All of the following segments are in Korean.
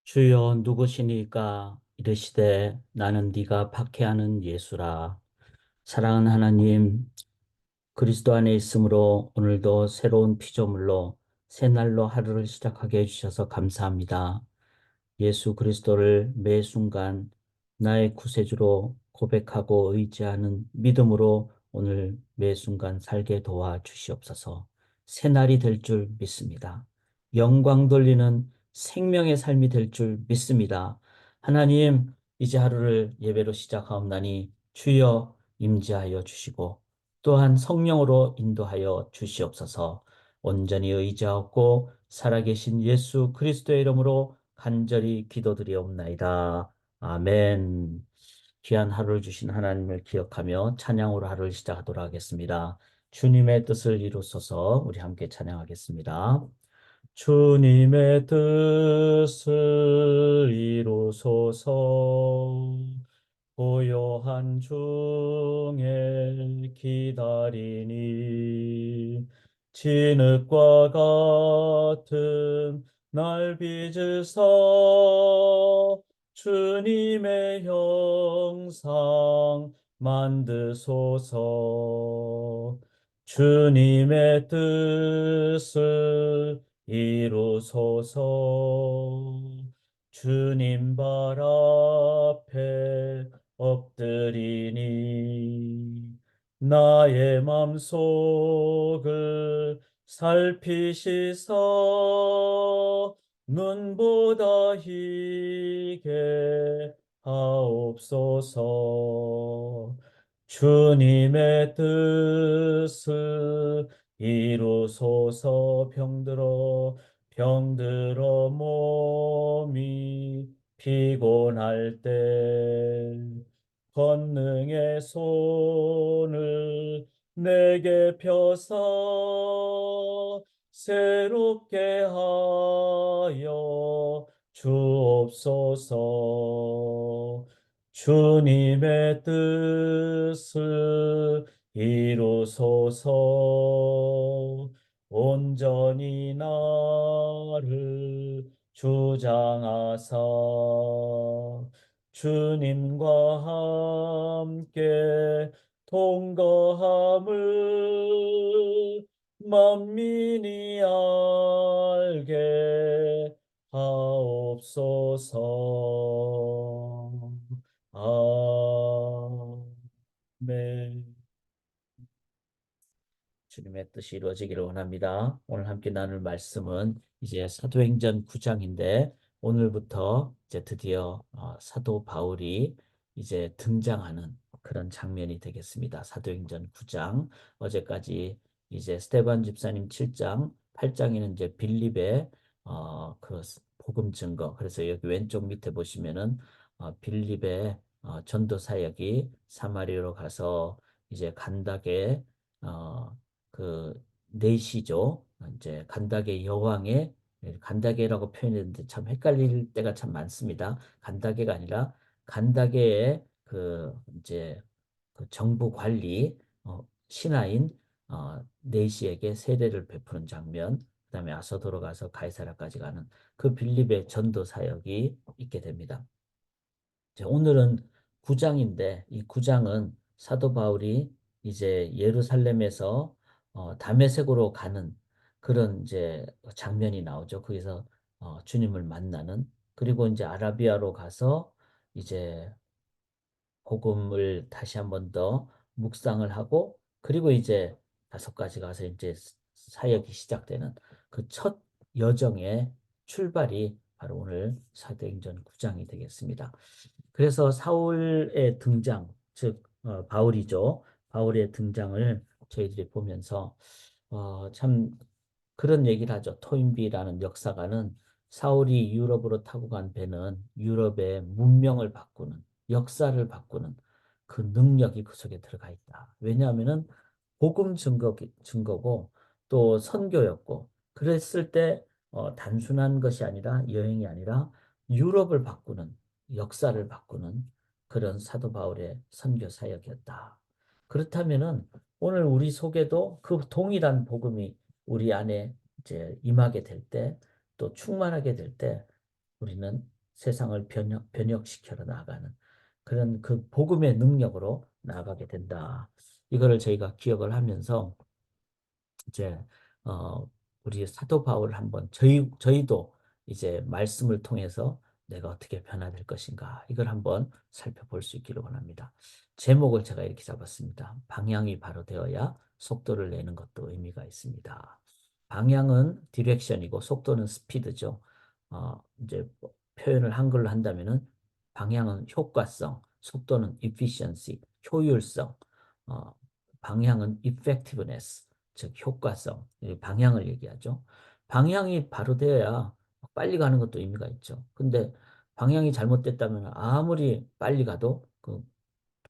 주여 누구시니까 이르시되 나는 네가 박해하는 예수라. 사랑하는 하나님, 그리스도 안에 있으므로 오늘도 새로운 피조물로 새 날로 하루를 시작하게 해주셔서 감사합니다. 예수 그리스도를 매 순간 나의 구세주로 고백하고 의지하는 믿음으로 오늘 매 순간 살게 도와 주시옵소서. 새 날이 될 줄 믿습니다. 영광 돌리는 생명의 삶이 될 줄 믿습니다. 하나님, 이제 하루를 예배로 시작하옵나니 주여 임재하여 주시고 또한 성령으로 인도하여 주시옵소서. 온전히 의지하옵고 살아계신 예수 그리스도의 이름으로 간절히 기도드리옵나이다. 아멘. 귀한 하루를 주신 하나님을 기억하며 찬양으로 하루를 시작하도록 하겠습니다. 주님의 뜻을 이루소서. 우리 함께 찬양하겠습니다. 주님의 뜻을 이루소서. 고요한 중에 기다리니 진흙과 같은 날 빚으사 주님의 형상 만드소서. 주님의 뜻을 이루소서. 주님 발 앞에 엎드리니 나의 맘속을 살피시사 눈보다 희게 하옵소서. 주님의 뜻을 이루소서. 병들어 몸이 피곤할 때 권능의 손을 내게 펴사 새롭게 하여 주옵소서. 주님의 뜻을 이루소서. 온전히 나를 주장하사 주님과 함께 통거함을 만민이 알게 하옵소서. 아멘. 주님의 뜻이 이루어지기를 원합니다. 오늘 함께 나눌 말씀은 이제 사도행전 9장인데 오늘부터 이제 드디어 사도 바울이 이제 등장하는 그런 장면이 되겠습니다. 사도행전 9장. 어제까지 이제 스테반 집사님 7장, 8장에는 이제 빌립의 그 복음 증거. 그래서 여기 왼쪽 밑에 보시면은 빌립의 전도 사역이 사마리아로 가서 이제 간닥에 어, 그 넷이죠. 이제 간다게 여왕의 간다게라고 표현했는데 참 헷갈릴 때가 참 많습니다. 간다게가 아니라 간다게의 그 이제 그 정부 관리 신하인 네시에게 세례를 베푸는 장면, 그다음에 아서도로 가서 가이사라까지 가는 그 빌립의 전도 사역이 있게 됩니다. 오늘은 9장인데 이 9장은 사도 바울이 이제 예루살렘에서 다메섹으로 가는 그런 이제 장면이 나오죠. 거기서 주님을 만나는, 그리고 이제 아라비아로 가서 이제 복음을 다시 한번 더 묵상을 하고, 그리고 이제 다섯가지 가서 이제 사역이 시작되는 그 첫 여정의 출발이 바로 오늘 사도행전 9장이 되겠습니다. 그래서 사울의 등장, 즉 바울이죠. 바울의 등장을 저희들이 보면서 참 그런 얘기를 하죠. 토인비라는 역사가는 사울이 유럽으로 타고 간 배는 유럽의 문명을 바꾸는, 역사를 바꾸는 그 능력이 그 속에 들어가 있다. 왜냐하면은 복음 증거고 또 선교였고, 그랬을 때 단순한 것이 아니라, 여행이 아니라 유럽을 바꾸는, 역사를 바꾸는 그런 사도 바울의 선교 사역이었다. 그렇다면은 오늘 우리 속에도 그 동일한 복음이 우리 안에 이제 임하게 될 때, 또 충만하게 될 때 우리는 세상을 변혁시켜 나가는 그런 그 복음의 능력으로 나아가게 된다. 이거를 저희가 기억을 하면서 이제 어 우리 사도 바울을 한번 저희도 이제 말씀을 통해서 내가 어떻게 변화될 것인가 이걸 한번 살펴볼 수 있기를 원합니다. 제목을 제가 이렇게 잡았습니다. 방향이 바로 되어야 속도를 내는 것도 의미가 있습니다. 방향은 디렉션이고 속도는 스피드죠. 이제 뭐 표현을 한글로 한다면은 방향은 효과성, 속도는 efficiency, 효율성, 어, 방향은 effectiveness, 즉 효과성, 방향을 얘기하죠. 방향이 바로 되어야 빨리 가는 것도 의미가 있죠. 근데 방향이 잘못됐다면 아무리 빨리 가도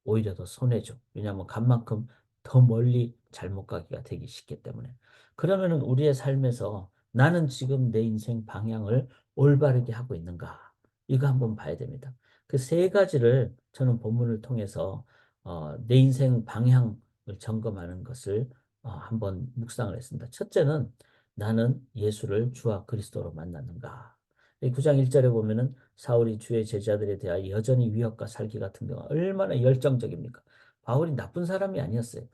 오히려 더 손해죠. 왜냐하면 간만큼 더 멀리 잘못 가기가 되기 쉽기 때문에. 그러면은 우리의 삶에서 나는 지금 내 인생 방향을 올바르게 하고 있는가? 이거 한번 봐야 됩니다. 그 세 가지를 저는 본문을 통해서 내 인생 방향을 점검하는 것을 한번 묵상을 했습니다. 첫째는 나는 예수를 주와 그리스도로 만났는가? 이 9장 1절에 보면은 사울이 주의 제자들에 대하여 여전히 위협과 살기 같은 경우 얼마나 열정적입니까? 바울이 나쁜 사람이 아니었어요.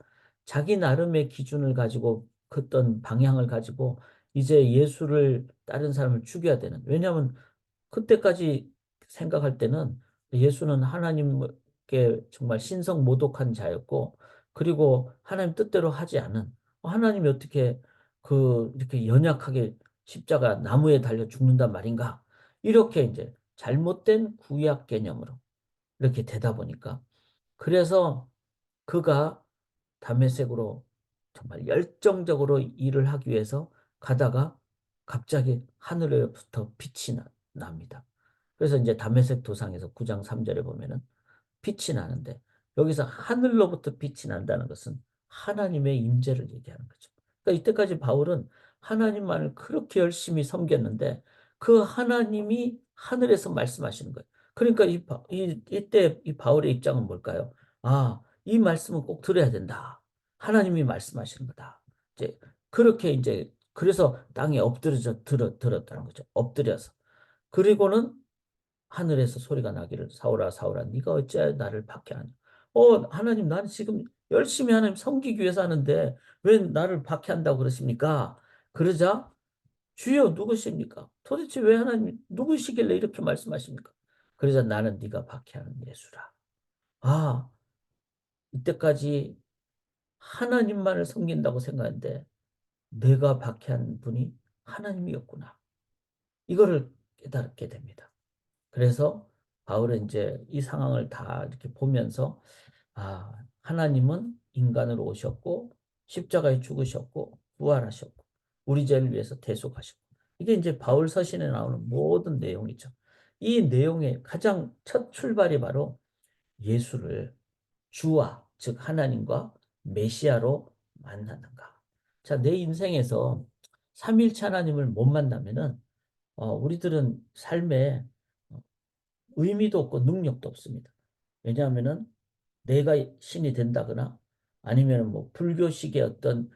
자기 나름의 기준을 가지고 어떤 방향을 가지고 이제 예수를 다른 사람을 죽여야 되는. 왜냐하면 그때까지 생각할 때는 예수는 하나님께 정말 신성모독한 자였고 그리고 하나님 뜻대로 하지 않은 하나님이 어떻게 이렇게 연약하게 십자가 나무에 달려 죽는단 말인가? 이렇게 이제 잘못된 구약 개념으로 이렇게 되다 보니까 그래서 그가 다메섹으로 정말 열정적으로 일을 하기 위해서 가다가 갑자기 하늘에부터 빛이 납니다. 그래서 이제 다메섹 도상에서 9장 3절에 보면은 빛이 나는데 여기서 하늘로부터 빛이 난다는 것은 하나님의 임재를 얘기하는 거죠. 그러니까 이때까지 바울은 하나님만을 그렇게 열심히 섬겼는데 그 하나님이 하늘에서 말씀하시는 거예요. 그러니까 이때 이 바울의 입장은 뭘까요? 아, 이 말씀은 꼭 들어야 된다. 하나님이 말씀하시는 거다. 이제 그렇게 이제 그래서 땅에 엎드려져 들었다는 거죠. 엎드려서. 그리고는 하늘에서 소리가 나기를 사울아 사울아 네가 어찌하여 나를 박해하냐. 하나님 나는 지금 열심히 하나님 섬기기 위해서 하는데 왜 나를 박해한다고 그러십니까? 그러자 주여 누구십니까? 도대체 왜 하나님 누구시길래 이렇게 말씀하십니까? 그러자 나는 네가 박해하는 예수라. 아, 이때까지 하나님만을 섬긴다고 생각했는데 내가 박해한 분이 하나님이었구나. 이거를 깨달게 됩니다. 그래서 바울은 이제 이 상황을 다 이렇게 보면서 하나님은 인간으로 오셨고 십자가에 죽으셨고 부활하셨고 우리 죄를 위해서 대속하셨고 이게 이제 바울 서신에 나오는 모든 내용이죠. 이 내용의 가장 첫 출발이 바로 예수를 주와 즉 하나님과 메시아로 만나는가. 자, 내 인생에서 삼일체 하나님을 못 만나면은 우리들은 삶에 의미도 없고 능력도 없습니다. 왜냐하면은 내가 신이 된다거나 아니면 뭐 불교식의 어떤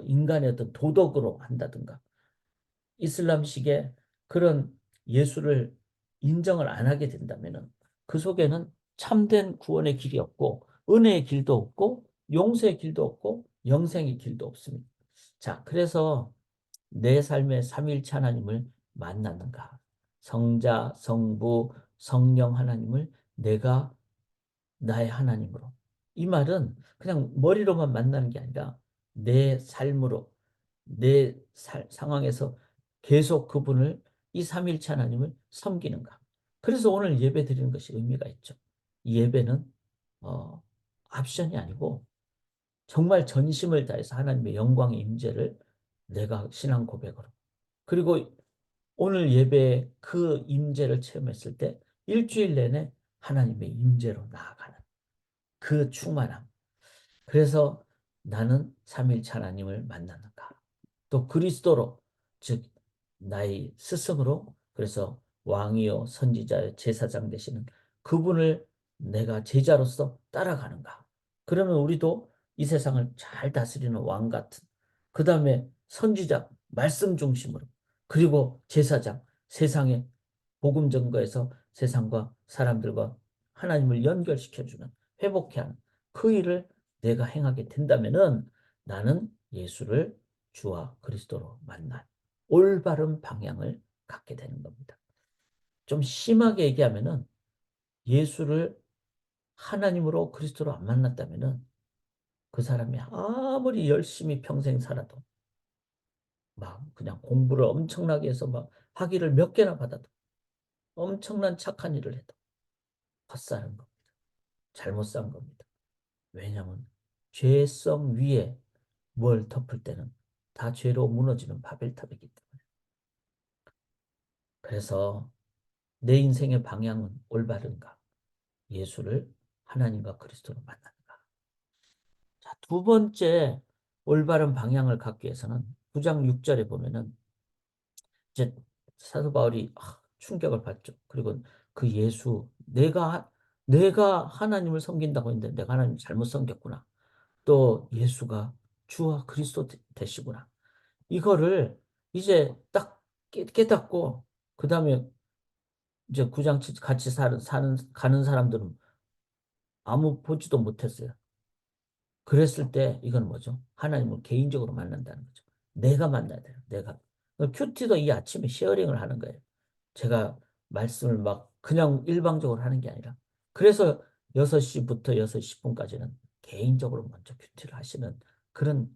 인간의 어떤 도덕으로 한다든가 이슬람식의 그런 예수를 인정을 안 하게 된다면은 그 속에는 참된 구원의 길이 없고 은혜의 길도 없고 용서의 길도 없고 영생의 길도 없습니다. 자, 그래서 내 삶의 삼일체 하나님을 만났는가? 성자, 성부, 성령 하나님을 내가 나의 하나님으로. 이 말은 그냥 머리로만 만나는 게 아니라 내 삶으로, 내 상황에서 계속 그분을 이 삼일체 하나님을 섬기는가. 그래서 오늘 예배 드리는 것이 의미가 있죠. 이 예배는 어, 옵션이 아니고 정말 전심을 다해서 하나님의 영광의 임재를 내가 신앙 고백으로 그리고 오늘 예배에 그 임재를 체험했을 때 일주일 내내 하나님의 임재로 나아가는 그 충만함. 그래서 나는 삼일체 하나님을 만나는가. 또 그리스도로 즉 나의 스승으로 그래서 왕이요 선지자요 제사장 되시는 그분을 내가 제자로서 따라가는가. 그러면 우리도 이 세상을 잘 다스리는 왕 같은 그 다음에 선지자 말씀 중심으로 그리고 제사장 세상에 복음 증거에서 세상과 사람들과 하나님을 연결시켜주는, 회복해 하는 그 일을 내가 행하게 된다면은 나는 예수를 주와 그리스도로 만난 올바른 방향을 갖게 되는 겁니다. 좀 심하게 얘기하면은 예수를 하나님으로 그리스도로 안 만났다면은 그 사람이 아무리 열심히 평생 살아도 막 그냥 공부를 엄청나게 해서 막 학위를 몇 개나 받아도 엄청난 착한 일을 해도 헛사는 겁니다. 잘못 산 겁니다. 왜냐하면 죄성 위에 뭘 덮을 때는 다 죄로 무너지는 바벨탑이기 때문에. 그래서 내 인생의 방향은 올바른가? 예수를 하나님과 그리스도로 만나는가? 자, 두 번째 올바른 방향을 갖기 위해서는 9장 6절에 보면은 이제 사도 바울이 충격을 받죠. 그리고 그 예수, 내가 하나님을 섬긴다고 했는데 내가 하나님 잘못 섬겼구나. 또 예수가 주와 그리스도 되시구나. 이거를 이제 딱 깨닫고 그 다음에 이제 구장 같이 가는 사람들은 아무 보지도 못했어요. 그랬을 때 이건 뭐죠? 하나님을 개인적으로 만난다는 거죠. 내가 만나야 돼요. 내가. 큐티도 이 아침에 쉐어링을 하는 거예요. 제가 말씀을 막 그냥 일방적으로 하는 게 아니라. 그래서 6시부터 6시 10분까지는 개인적으로 먼저 큐티를 하시는 그런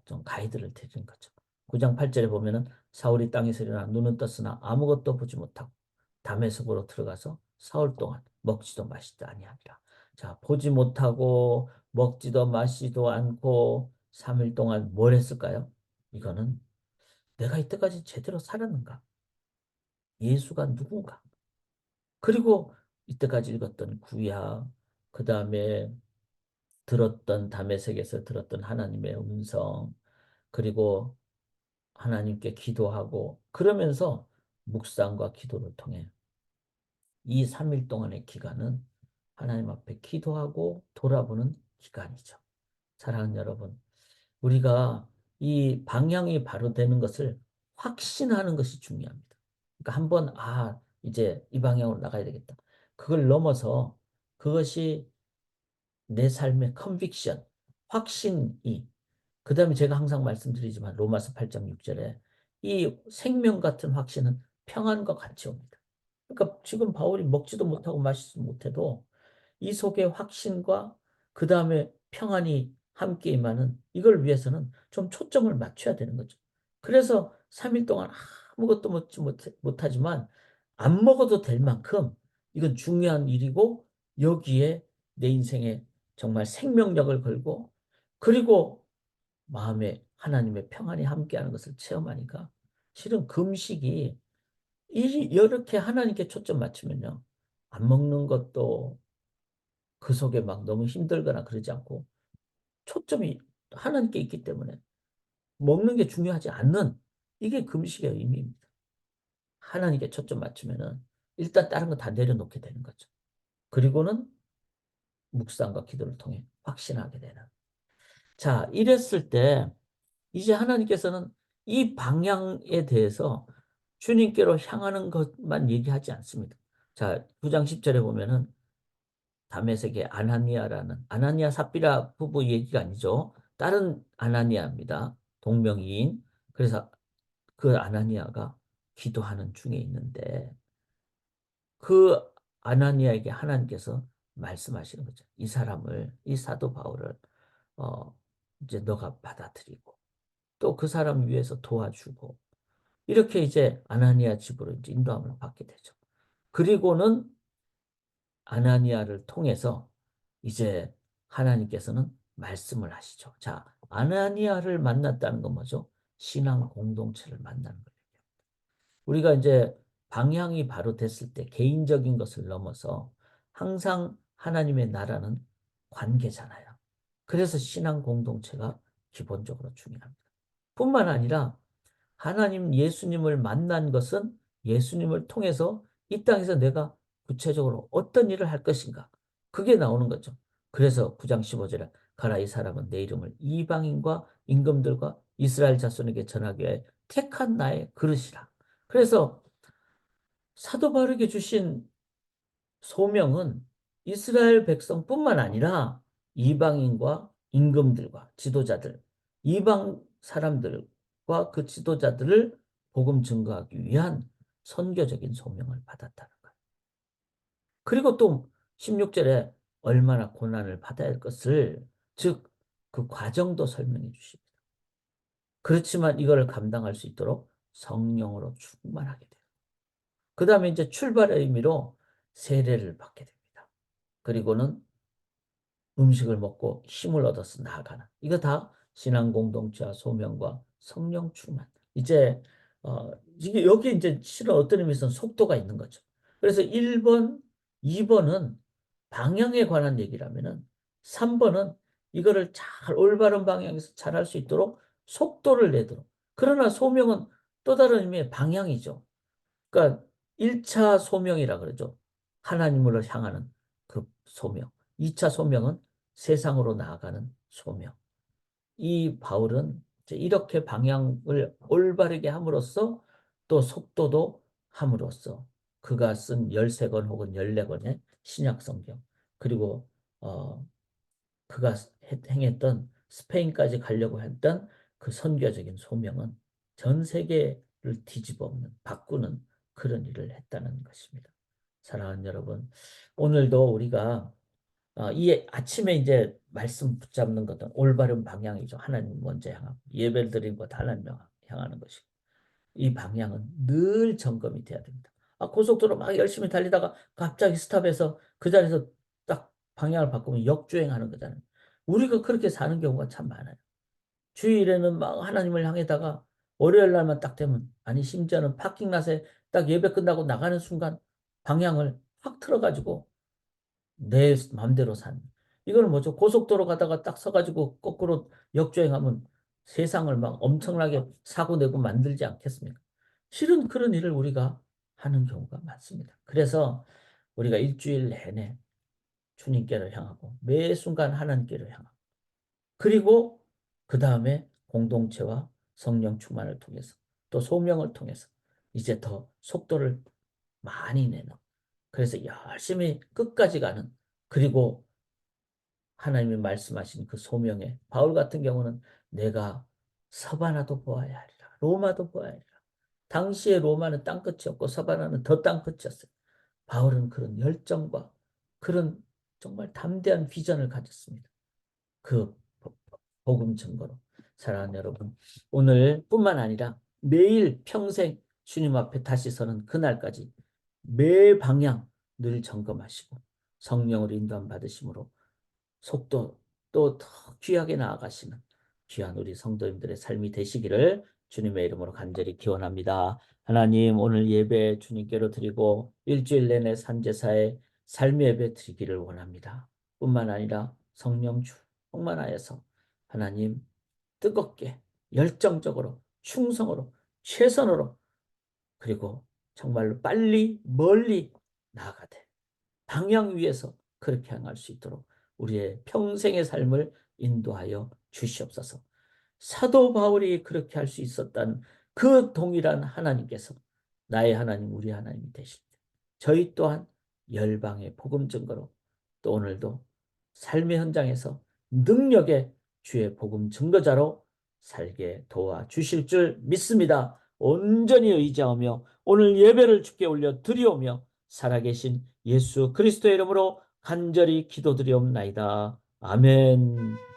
좀 가이드를 드리는 거죠. 9장 8절에 보면은 사울이 땅에서 일어나 눈은 떴으나 아무것도 보지 못하고 다메섹으로 들어가서 사흘 동안 먹지도 마시지도 아니하니라. 자, 보지 못하고 먹지도 마시지도 않고 3일 동안 뭘 했을까요? 이거는 내가 이때까지 제대로 살았는가? 예수가 누군가? 그리고 이때까지 읽었던 구약, 그 다음에 들었던 다메섹에서 들었던 하나님의 음성, 그리고 하나님께 기도하고 그러면서 묵상과 기도를 통해 이 3일 동안의 기간은 하나님 앞에 기도하고 돌아보는 기간이죠. 사랑하는 여러분, 우리가 이 방향이 바로 되는 것을 확신하는 것이 중요합니다. 그러니까 한번 이제 이 방향으로 나가야 되겠다. 그걸 넘어서 그것이 내 삶의 컨빅션, 확신이 그다음에 제가 항상 말씀드리지만 로마서 8장 6절에 이 생명 같은 확신은 평안과 같이 옵니다. 그러니까 지금 바울이 먹지도 못하고 마시지도 못해도 이 속에 확신과 그 다음에 평안이 함께 임하는 이걸 위해서는 좀 초점을 맞춰야 되는 거죠. 그래서 3일 동안 아무것도 먹지 못하지만 안 먹어도 될 만큼 이건 중요한 일이고 여기에 내 인생에 정말 생명력을 걸고 그리고 마음에 하나님의 평안이 함께하는 것을 체험하니까 실은 금식이 이렇게 하나님께 초점 맞추면요. 안 먹는 것도 그 속에 막 너무 힘들거나 그러지 않고 초점이 하나님께 있기 때문에 먹는 게 중요하지 않는 이게 금식의 의미입니다. 하나님께 초점 맞추면은 일단 다른 거 다 내려놓게 되는 거죠. 그리고는 묵상과 기도를 통해 확신하게 되는. 자, 이랬을 때 이제 하나님께서는 이 방향에 대해서 주님께로 향하는 것만 얘기하지 않습니다. 자, 9장 10절에 보면은 다메섹의 아나니아라는 아나니아 삽비라 부부 얘기가 아니죠. 다른 아나니아입니다. 동명이인. 그래서 그 아나니아가 기도하는 중에 있는데 그 아나니아에게 하나님께서 말씀하시는 거죠. 이 사람을 이 사도 바울을 어 이제 너가 받아들이고 또 그 사람 위해서 도와주고 이렇게 이제 아나니아 집으로 이제 인도함을 받게 되죠. 그리고는 아나니아를 통해서 이제 하나님께서는 말씀을 하시죠. 자, 아나니아를 만났다는 건 뭐죠? 신앙 공동체를 만나는 거예요. 우리가 이제 방향이 바로 됐을 때 개인적인 것을 넘어서 항상 하나님의 나라는 관계잖아요. 그래서 신앙 공동체가 기본적으로 중요합니다. 뿐만 아니라 하나님 예수님을 만난 것은 예수님을 통해서 이 땅에서 내가 구체적으로 어떤 일을 할 것인가. 그게 나오는 거죠. 그래서 9장 15절에 가라 이 사람은 내 이름을 이방인과 임금들과 이스라엘 자손에게 전하기 위해 택한 나의 그릇이라. 그래서 사도 바울에게 주신 소명은 이스라엘 백성뿐만 아니라 이방인과 임금들과 지도자들, 이방 사람들과 그 지도자들을 복음 증거하기 위한 선교적인 소명을 받았다는 거예요. 그리고 또 16절에 얼마나 고난을 받아야 할 것을, 즉 그 과정도 설명해 주십니다. 그렇지만 이걸 감당할 수 있도록 성령으로 충만하게 돼요. 그 다음에 이제 출발의 의미로 세례를 받게 됩니다. 그리고는 음식을 먹고 힘을 얻어서 나아가는. 이거 다 신앙 공동체와 소명과 성령 충만. 이제 이게 여기 이제 실은 어떤 의미에서는 속도가 있는 거죠. 그래서 1번, 2번은 방향에 관한 얘기라면은 3번은 이거를 잘 올바른 방향에서 잘 할 수 있도록 속도를 내도록. 그러나 소명은 또 다른 의미의 방향이죠. 그러니까 1차 소명이라 그러죠. 하나님으로 향하는 그 소명. 2차 소명은 세상으로 나아가는 소명. 이 바울은 이제 이렇게 방향을 올바르게 함으로써 또 속도도 함으로써 그가 쓴 13권 혹은 14권의 신약 성경, 그리고 어, 그가 행했던 스페인까지 가려고 했던 그 선교적인 소명은 전 세계를 뒤집어 엎는, 바꾸는 그런 일을 했다는 것입니다. 사랑하는 여러분, 오늘도 우리가 이 아침에 이제 말씀 붙잡는 것은 올바른 방향이죠. 하나님 먼저 향하고 예배를 드리는 것 하나님 향하는 것이고, 이 방향은 늘 점검이 돼야 됩니다. 고속도로 막 열심히 달리다가 갑자기 스탑해서 그 자리에서 딱 방향을 바꾸면 역주행하는 거잖아요. 우리가 그렇게 사는 경우가 참 많아요. 주일에는 막 하나님을 향해다가 월요일 날만 딱 되면, 아니 심지어는 파킹랏에 딱 예배 끝나고 나가는 순간 방향을 확 틀어가지고 내 마음대로 산. 이거는 뭐죠? 고속도로 가다가 딱 서가지고 거꾸로 역주행하면 세상을 막 엄청나게 사고 내고 만들지 않겠습니까? 실은 그런 일을 우리가 하는 경우가 많습니다. 그래서 우리가 일주일 내내 주님께를 향하고 매 순간 하나님께를 향하고, 그리고 그 다음에 공동체와 성령 충만을 통해서 또 소명을 통해서 이제 더 속도를 많이 내는, 그래서 열심히 끝까지 가는, 그리고 하나님이 말씀하신 그 소명에 바울 같은 경우는 내가 서바나도 보아야 하리라, 로마도 보아야 하리라. 당시에 로마는 땅끝이었고 서바나는 더 땅끝이었어요. 바울은 그런 열정과 그런 정말 담대한 비전을 가졌습니다. 그 복음 증거로. 사랑하는 여러분, 오늘뿐만 아니라 매일 평생 주님 앞에 다시 서는 그날까지 매 방향 늘 점검하시고 성령으로 인도함 받으심으로 속도 또 더 귀하게 나아가시는 귀한 우리 성도님들의 삶이 되시기를 주님의 이름으로 간절히 기원합니다. 하나님, 오늘 예배 주님께로 드리고 일주일 내내 산제사의 삶의 예배 드리기를 원합니다. 뿐만 아니라 성령 충만하여서 하나님 뜨겁게 열정적으로 충성으로 최선으로, 그리고 정말로 빨리 멀리 나아가되 방향 위에서 그렇게 향할 수 있도록 우리의 평생의 삶을 인도하여 주시옵소서. 사도 바울이 그렇게 할 수 있었다는 그 동일한 하나님께서 나의 하나님, 우리 하나님이 되실 때 저희 또한 열방의 복음 증거로 또 오늘도 삶의 현장에서 능력의 주의 복음 증거자로 살게 도와주실 줄 믿습니다. 온전히 의지하며 오늘 예배를 주께 올려 드리오며 살아계신 예수 그리스도의 이름으로 간절히 기도드리옵나이다. 아멘.